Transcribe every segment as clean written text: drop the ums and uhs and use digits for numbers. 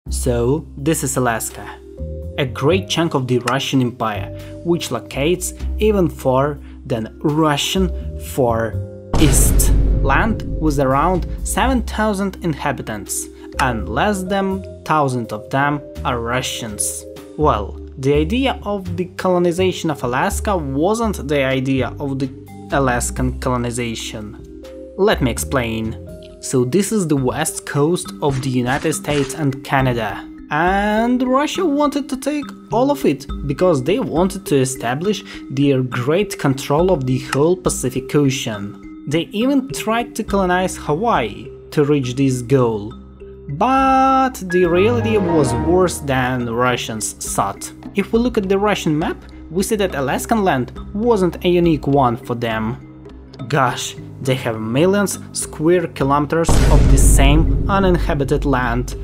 So, this is Alaska, a great chunk of the Russian Empire, which locates even further than Russian Far East. Land with around 7,000 inhabitants, and less than 1,000 of them are Russians. Well, the idea of the colonization of Alaska wasn't the idea of the Alaskan colonization. Let me explain. So this is the west coast of the United States and Canada. And Russia wanted to take all of it, because they wanted to establish their great control of the whole Pacific Ocean. They even tried to colonize Hawaii to reach this goal. But the reality was worse than the Russians thought. If we look at the Russian map, we see that Alaskan land wasn't a unique one for them. Gosh, they have millions square kilometers of the same uninhabited land.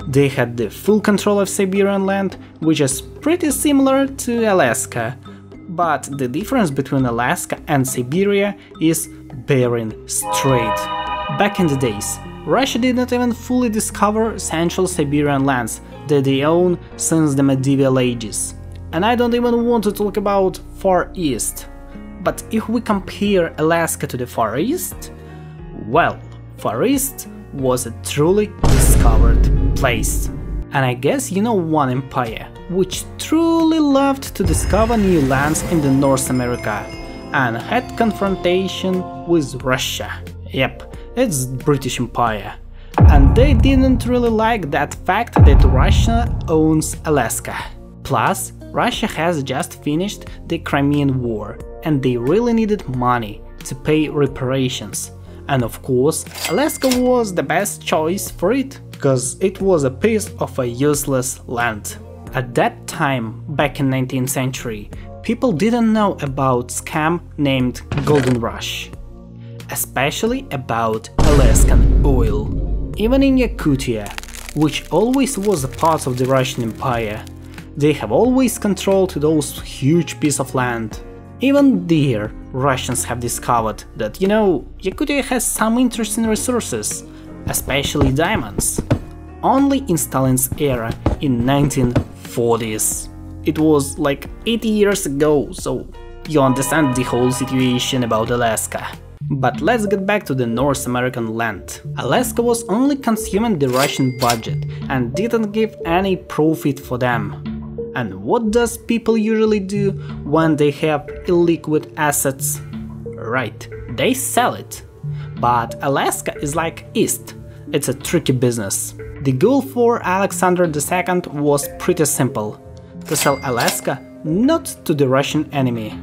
They had the full control of Siberian land, which is pretty similar to Alaska. But the difference between Alaska and Siberia is Bering Strait. Back in the days, Russia did not even fully discover Central Siberian lands that they own since the medieval ages. And I don't even want to talk about Far East. But if we compare Alaska to the Far East, well, Far East was a truly discovered place. And I guess you know one empire which truly loved to discover new lands in the North America and had confrontation with Russia. Yep, it's British Empire. And they didn't really like that fact that Russia owns Alaska. Plus, Russia has just finished the Crimean War, and they really needed money to pay reparations. And of course, Alaska was the best choice for it, because it was a piece of a useless land. At that time, back in 19th century, people didn't know about scam named Golden Rush, especially about Alaskan oil. Even in Yakutia, which always was a part of the Russian Empire, they have always controlled those huge pieces of land. Even there, Russians have discovered that, Yakutia has some interesting resources, especially diamonds. Only in Stalin's era in 1940s. It was like 80 years ago, so you understand the whole situation about Alaska. But let's get back to the North American land. Alaska was only consuming the Russian budget and didn't give any profit for them. And what does people usually do when they have illiquid assets? Right, they sell it. But Alaska is like East. It's a tricky business. The goal for Alexander II was pretty simple: to sell Alaska not to the Russian enemy.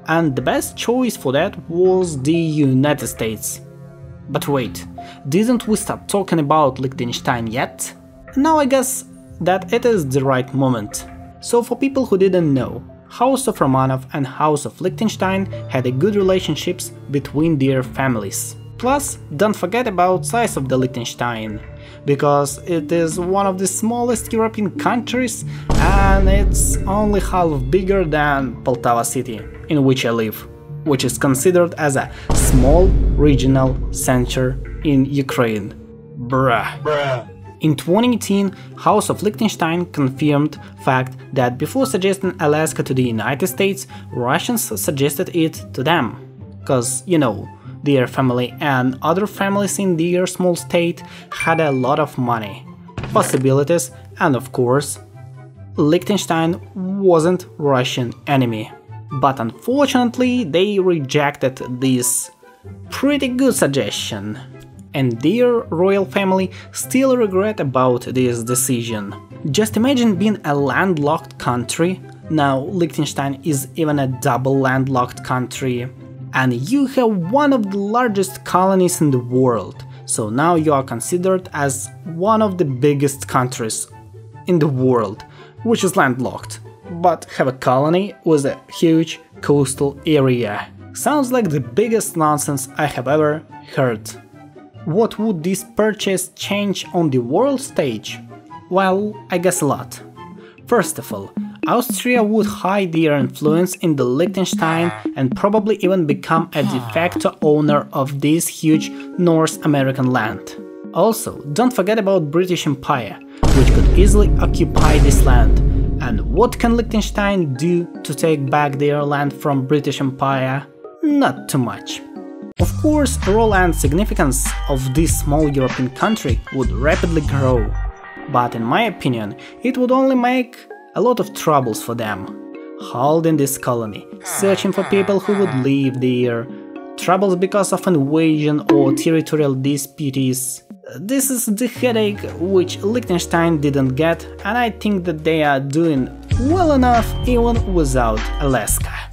And the best choice for that was the United States. But wait, didn't we start talking about Liechtenstein yet? Now I guess that it is the right moment. So for people who didn't know, House of Romanov and House of Liechtenstein had a good relationships between their families. Plus, don't forget about size of the Liechtenstein, because it is one of the smallest European countries and it's only half bigger than Poltava city, in which I live, which is considered as a small regional center in Ukraine. Bruh. In 2018, House of Liechtenstein confirmed fact that before suggesting Alaska to the United States, Russians suggested it to them. Cause, their family and other families in their small state had a lot of money, possibilities, and of course, Liechtenstein wasn't Russian enemy. But unfortunately, they rejected this pretty good suggestion. And their royal family still regret about this decision. Just imagine being a landlocked country. Now Liechtenstein is even a double landlocked country. And you have one of the largest colonies in the world. So now you are considered as one of the biggest countries in the world, which is landlocked, but have a colony with a huge coastal area. Sounds like the biggest nonsense I have ever heard. What would this purchase change on the world stage? Well, I guess a lot. First of all, Austria would hide their influence in the Liechtenstein and probably even become a de facto owner of this huge North American land. Also, don't forget about British Empire, which could easily occupy this land. And what can Liechtenstein do to take back their land from British Empire? Not too much. Of course, role and significance of this small European country would rapidly grow, but in my opinion, it would only make a lot of troubles for them. Holding this colony, searching for people who would live there, troubles because of invasion or territorial disputes. This is the headache which Liechtenstein didn't get, and I think that they are doing well enough even without Alaska.